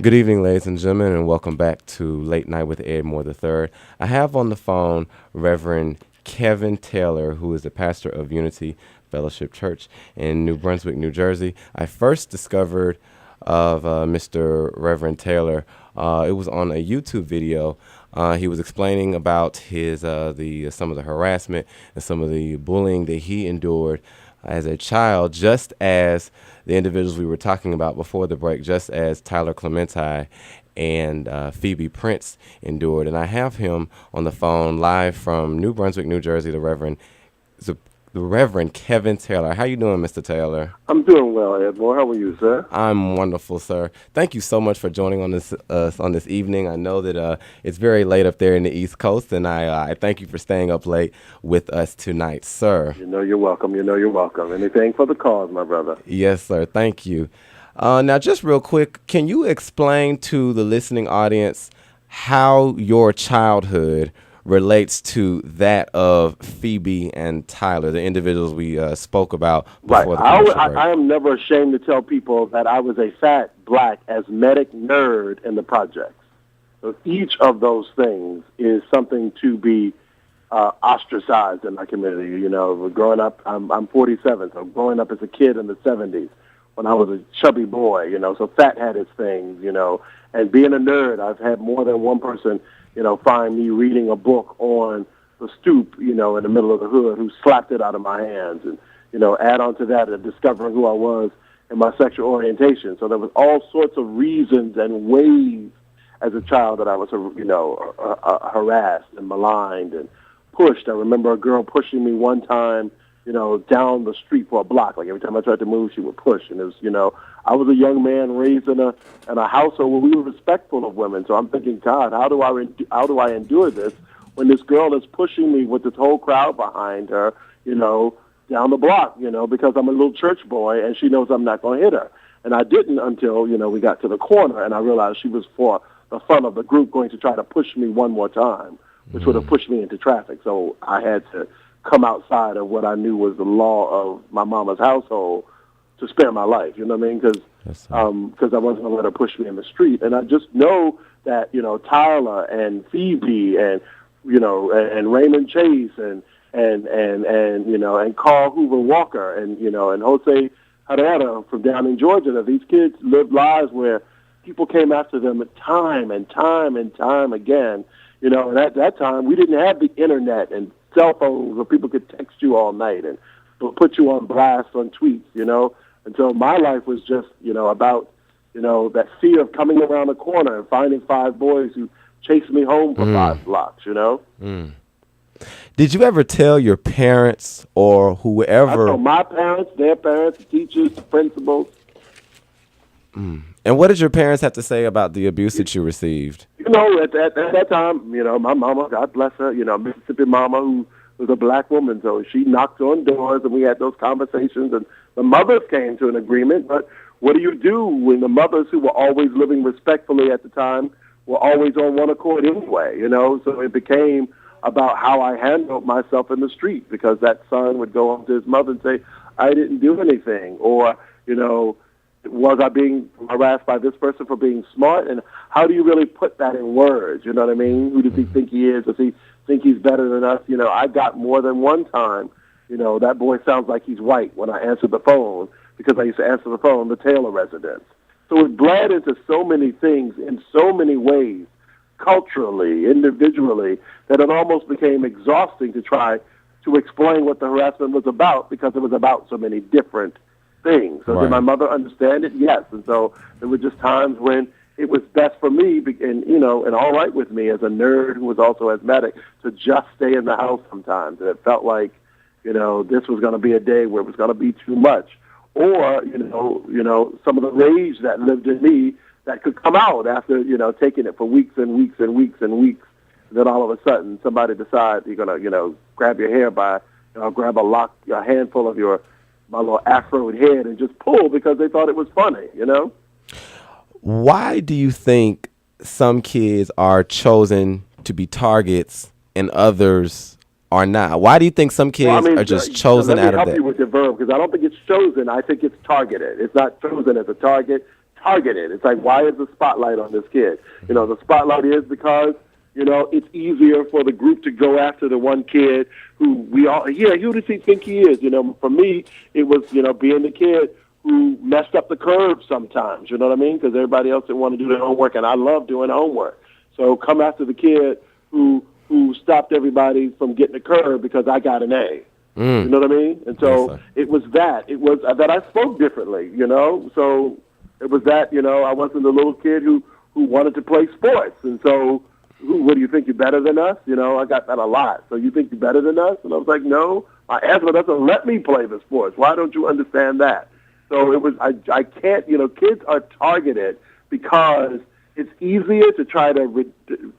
Good evening, ladies and gentlemen, and welcome back to Late Night with Ed Moore III. I have on the phone Reverend Kevin Taylor, who is the pastor of Unity Fellowship Church in New Brunswick, New Jersey. I first discovered of Mr. Reverend Taylor. It was on a YouTube video. He was explaining about his the some of the harassment and some of the bullying that he endured as a child, just as the individuals we were talking about before the break, just as Tyler Clementi and Phoebe Prince endured. And I have him on the phone live from New Brunswick, New Jersey, the Reverend Kevin Taylor. How you doing, Mr. Taylor? I'm doing well, Edmore. How are you, sir? I'm wonderful, sir. Thank you so much for joining on this evening. I know that it's very late up there in the East Coast, and I thank you for staying up late with us tonight, sir. You know you're welcome. You know you're welcome. Anything for the cause, my brother. Yes, sir. Thank you. Now, just real quick, can you explain to the listening audience how your childhood relates to that of Phoebe and Tyler, the individuals we spoke about before Right. the commercial break? I am never ashamed to tell people that I was a fat, black, asthmatic nerd in the projects. So each of those things is something to be ostracized in my community. You know, growing up, I'm 47, so growing up as a kid in the 70s when I was a chubby boy, you know, so fat had its things, you know, and being a nerd, I've had more than one person, you know, find me reading a book on the stoop, you know, in the middle of the hood who slapped it out of my hands. And, you know, add on to that discovering who I was and my sexual orientation. So there was all sorts of reasons and ways as a child that I was, you know, harassed and maligned and pushed. I remember a girl pushing me one time, you know, down the street for a block. Like every time I tried to move, she would push. And it was, you know, I was a young man raised in a household where we were respectful of women. So I'm thinking, God, how do I endure this when this girl is pushing me with this whole crowd behind her, you know, down the block, you know, because I'm a little church boy and she knows I'm not going to hit her. And I didn't until, you know, we got to the corner and I realized she was for the fun of the group going to try to push me one more time, which would have pushed me into traffic. So I had to come outside of what I knew was the law of my mama's household to spare my life, you know what I mean? Because I wasn't going to let her push me in the street. And I just know that, you know, Tyler and Phoebe and, you know, and Raymond Chase and you know, and Carl Hoover Walker and, you know, and Jose Herrera from down in Georgia, that these kids lived lives where people came after them time and time and time again, you know, and at that time we didn't have the internet and cell phones where people could text you all night and put you on blast on tweets, you know. And so my life was just, you know, about, you know, that fear of coming around the corner and finding five boys who chased me home for 5 blocks, you know. Did you ever tell your parents or whoever? I told my parents, their parents, the teachers, the principals. And what did your parents have to say about the abuse that you received? You know, at that time, you know, my mama, God bless her, you know, Mississippi mama who was a black woman, so she knocked on doors and we had those conversations and the mothers came to an agreement. But what do you do when the mothers who were always living respectfully at the time were always on one accord anyway, you know? So it became about how I handled myself in the street because that son would go home to his mother and say, I didn't do anything, or, you know, was I being harassed by this person for being smart? And how do you really put that in words? You know what I mean? Who does he think he is? Does he think he's better than us? You know, I got more than one time, you know, that boy sounds like he's white when I answered the phone because I used to answer the phone, the Taylor residence. So it bled into so many things in so many ways, culturally, individually, that it almost became exhausting to try to explain what the harassment was about because it was about so many different things. So did my mother understand it? Yes. And so there were just times when it was best for me and, you know, and all right with me as a nerd who was also asthmatic to just stay in the house sometimes. And it felt like, you know, this was going to be a day where it was going to be too much. Or, you know, some of the rage that lived in me that could come out after, you know, taking it for weeks and weeks and weeks and weeks. And then all of a sudden somebody decides you're going to, you know, grab your hair by, you know, grab a handful of my little afroed head and just pull because they thought it was funny, you know? Why do you think some kids are chosen to be targets and others are not? Why do you think some kids are just chosen out of that? Let me help you with the verb because I don't think it's chosen. I think it's targeted. It's not chosen as a target. targeted. It's like, why is the spotlight on this kid? The spotlight is because, it's easier for the group to go after the one kid who who does he think he is? For me, it was, being the kid who messed up the curve sometimes, you know what I mean? Because everybody else didn't want to do their homework, and I love doing homework. So come after the kid who stopped everybody from getting a curve because I got an A. You know what I mean? And so Yes, it was that. It was that I spoke differently, So it was that, I wasn't the little kid who wanted to play sports. And so, what do you think, you're better than us? I got that a lot. So you think you're better than us? And I was like, no, my asthma doesn't let me play the sports. Why don't you understand that? So it was, I can't, kids are targeted because it's easier to try to,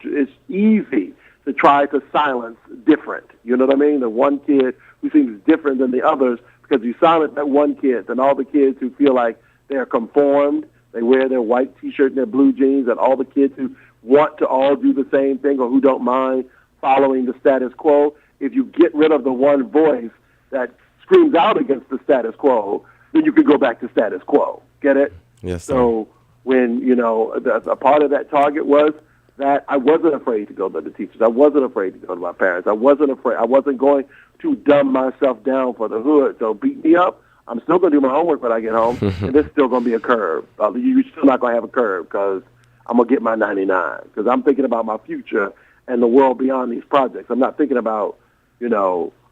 it's easy to try to silence different. You know what I mean? The one kid who seems different than the others, because you silence that one kid, then all the kids who feel like they're conformed, they wear their white T-shirt and their blue jeans, and all the kids who want to all do the same thing or who don't mind following the status quo, if you get rid of the one voice that screams out against the status quo, then you can go back to status quo. Get it? Yes, sir. So when, a part of that target was that I wasn't afraid to go to the teachers. I wasn't afraid to go to my parents. I wasn't afraid. I wasn't going to dumb myself down for the hood. So beat me up. I'm still going to do my homework when I get home, and there's still going to be a curve. You're still not going to have a curve because I'm going to get my 99 because I'm thinking about my future and the world beyond these projects. I'm not thinking about,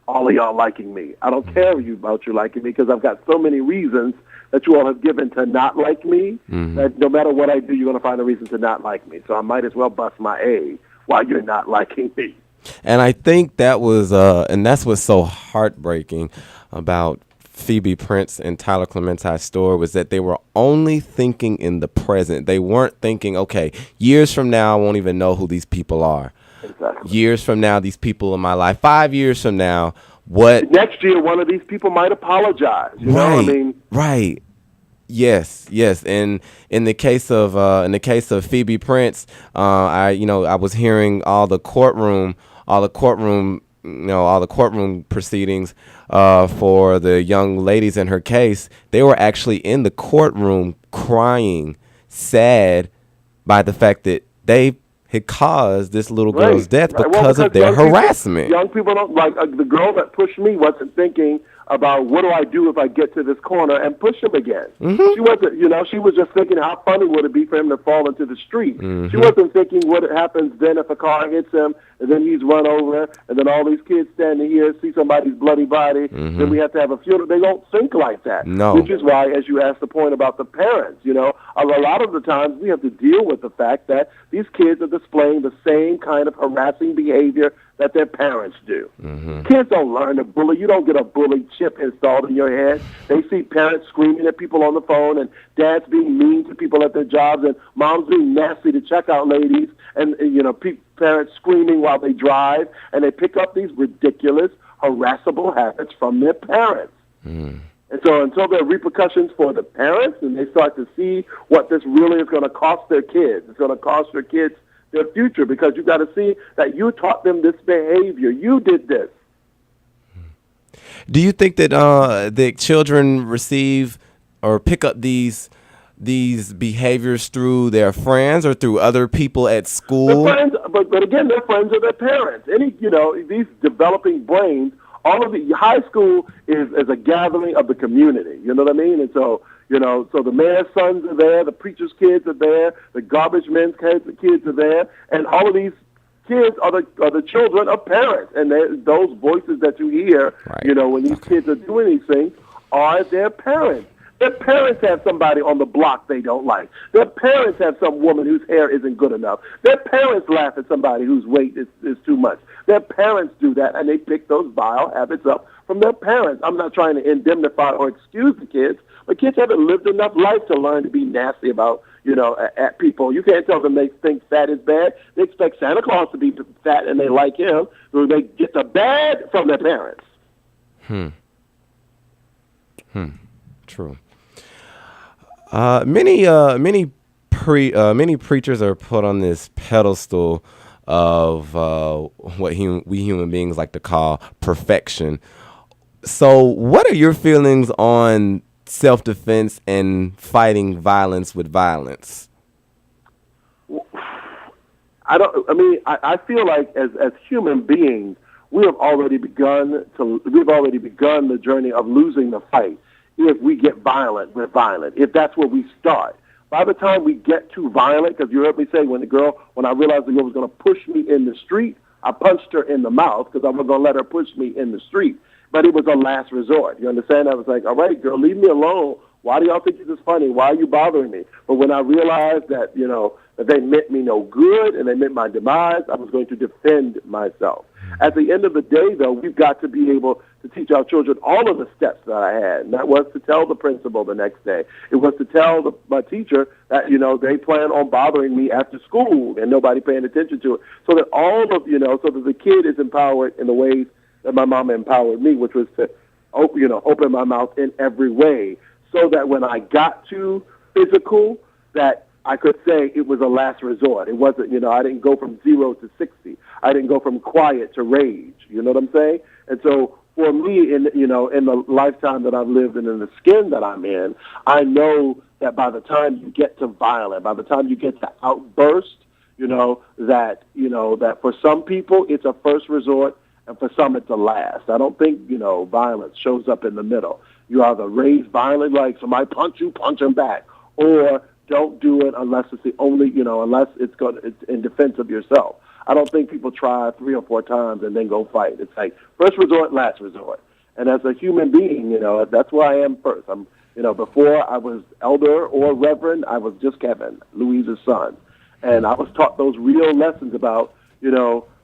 all of y'all liking me. I don't care about you liking me because I've got so many reasons that you all have given to not like me that no matter what I do, you're going to find a reason to not like me. So I might as well bust my A while you're not liking me. And I think that was, and that's what's so heartbreaking about Phoebe Prince and Tyler Clementi's story was that they were only thinking in the present. They weren't thinking, okay, years from now, I won't even know who these people are. Exactly. Years from now, these people in my life. 5 years from now, what? Next year, one of these people might apologize. You know what I mean? Right. Yes. And in the case of Phoebe Prince, I was hearing all the courtroom proceedings for the young ladies in her case. They were actually in the courtroom crying, sad by the fact that they had caused this little girl's death because of their harassment. Young people don't like the girl that pushed me wasn't thinking about what do I do if I get to this corner and push him again. She wasn't, she was just thinking how funny would it be for him to fall into the street. She wasn't thinking what happens then if a car hits him and then he's run over and then all these kids standing here see somebody's bloody body. Then we have to have a funeral. They don't think like that. No. Which is why, as you asked the point about the parents, a lot of the times we have to deal with the fact that these kids are displaying the same kind of harassing behavior that their parents do. Kids don't learn to bully. You don't get a bully chip installed in your head. They see parents screaming at people on the phone and dads being mean to people at their jobs and moms being nasty to checkout ladies and parents screaming while they drive, and they pick up these ridiculous, harassable habits from their parents. And so until there are repercussions for the parents and they start to see what this really is going to cost their kids, it's going to cost their kids their future, because you got to see that you taught them this behavior. You did this. Do you think that that children receive or pick up these behaviors through their friends or through other people at school? Their friends, but again, their friends are their parents. These developing brains. All of the high school is a gathering of the community. You know what I mean? And so. So the mayor's sons are there, the preacher's kids are there, the garbage men's kids are there, and all of these kids are the children of parents. And those voices that you hear, when these kids are doing these things, are their parents. Their parents have somebody on the block they don't like. Their parents have some woman whose hair isn't good enough. Their parents laugh at somebody whose weight is too much. Their parents do that, and they pick those vile habits up from their parents. I'm not trying to indemnify or excuse the kids, but kids haven't lived enough life to learn to be nasty about, at people. You can't tell them they think fat is bad. They expect Santa Claus to be fat and they like him. So they get the bad from their parents. True. Many preachers are put on this pedestal of what we human beings like to call perfection. So what are your feelings on self-defense and fighting violence with violence? I feel like as human beings, we've already begun the journey of losing the fight if we get violent with violent, if that's where we start. By the time we get too violent, because you heard me say when I realized the girl was going to push me in the street, I punched her in the mouth because I was going to let her push me in the street. But it was a last resort. You understand? I was like, all right, girl, leave me alone. Why do y'all think this is funny? Why are you bothering me? But when I realized that, that they meant me no good and they meant my demise, I was going to defend myself. At the end of the day, though, we've got to be able to teach our children all of the steps that I had. And that was to tell the principal the next day. It was to tell my teacher that, they plan on bothering me after school and nobody paying attention to it. So that so that the kid is empowered in the ways that my mama empowered me, which was to, open my mouth in every way so that when I got to physical, that I could say it was a last resort. It wasn't, I didn't go from 0 to 60. I didn't go from quiet to rage. You know what I'm saying? And so for me, in the lifetime that I've lived and in the skin that I'm in, I know that by the time you get to violent, by the time you get to outburst, that for some people it's a first resort and for some it's a last. I don't think, violence shows up in the middle. You either raise violent, like somebody punch you, punch them back, or don't do it unless it's the only, unless it's in defense of yourself. I don't think people try 3 or 4 times and then go fight. It's like first resort, last resort. And as a human being, that's where I am first. I'm, before I was elder or reverend, I was just Kevin, Louise's son. And I was taught those real lessons about,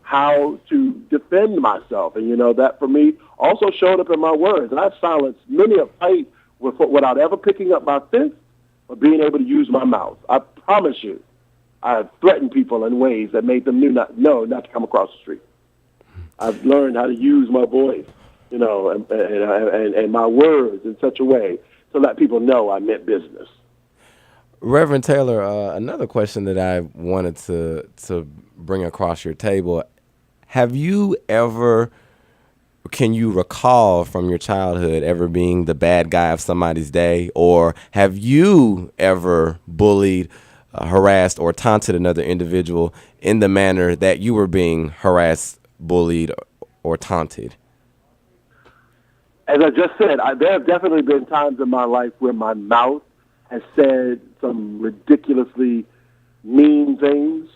how to defend myself. And, that for me also showed up in my words. And I've silenced many a fight without ever picking up my fist or being able to use my mouth. I promise you, I've threatened people in ways that made them know not to come across the street. I've learned how to use my voice, and my words in such a way to let people know I meant business. Reverend Taylor, another question that I wanted to bring across your table. Have you ever, can you recall from your childhood ever being the bad guy of somebody's day? Or have you ever bullied, harassed, or taunted another individual in the manner that you were being harassed, bullied, or taunted? As I just said, there have definitely been times in my life where my mouth has said some ridiculously mean things,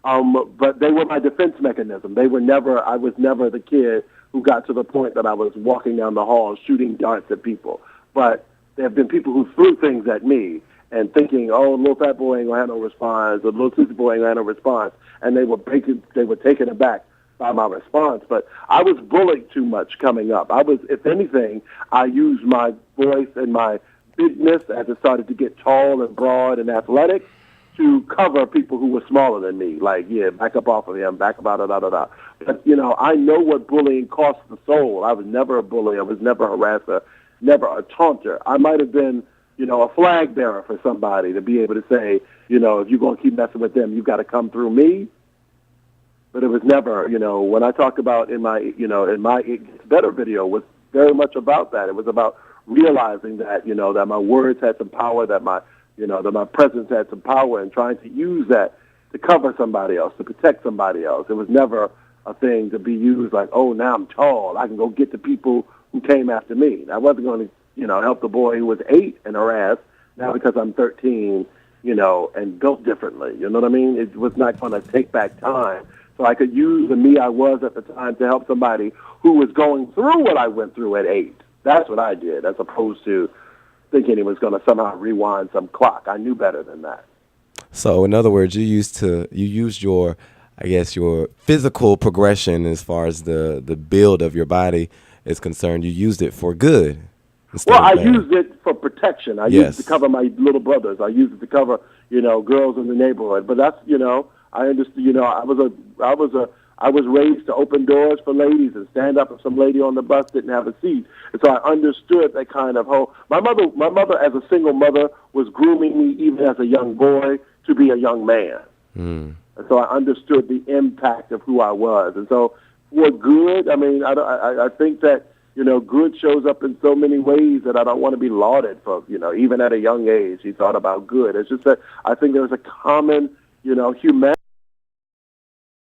but they were my defense mechanism. I was never the kid who got to the point that I was walking down the hall shooting darts at people. But there have been people who threw things at me and thinking, oh, little fat boy ain't gonna have no response, or little sister boy ain't gonna have no response, and they were taken aback by my response. But I was bullied too much coming up. If anything, I used my voice and my bigness as it started to get tall and broad and athletic to cover people who were smaller than me. Like, yeah, back up off of him, back up, da-da-da-da. But, I know what bullying costs the soul. I was never a bully. I was never a harasser, never a taunter. I might have been, a flag bearer for somebody to be able to say, if you're going to keep messing with them, you've got to come through me. But it was never, when I talked about in my It Gets Better video was very much about that. It was about realizing that, that my words had some power, that my presence had some power, and trying to use that to cover somebody else, to protect somebody else. It was never a thing to be used like, oh, now I'm tall, I can go get the people who came after me. I wasn't going to, help the boy who was 8 and harassed, now because I'm 13, and built differently. You know what I mean? It was not going to take back time. So I could use the me I was at the time to help somebody who was going through what I went through at 8. That's what I did, as opposed to thinking it was going to somehow rewind some clock. I knew better than that. So, in other words, you used your, I guess, your physical progression as far as the build of your body is concerned. You used it for good. Well, I used it for protection. I used it to cover my little brothers. I used it to cover, girls in the neighborhood. But that's, I understood. I was raised to open doors for ladies and stand up if some lady on the bus didn't have a seat. And so I understood that kind of whole. My mother, as a single mother, was grooming me even as a young boy to be a young man. And so I understood the impact of who I was. And so for good, I mean, I think that, good shows up in so many ways that I don't want to be lauded for, even at a young age, he thought about good. It's just that I think there's a common, humanity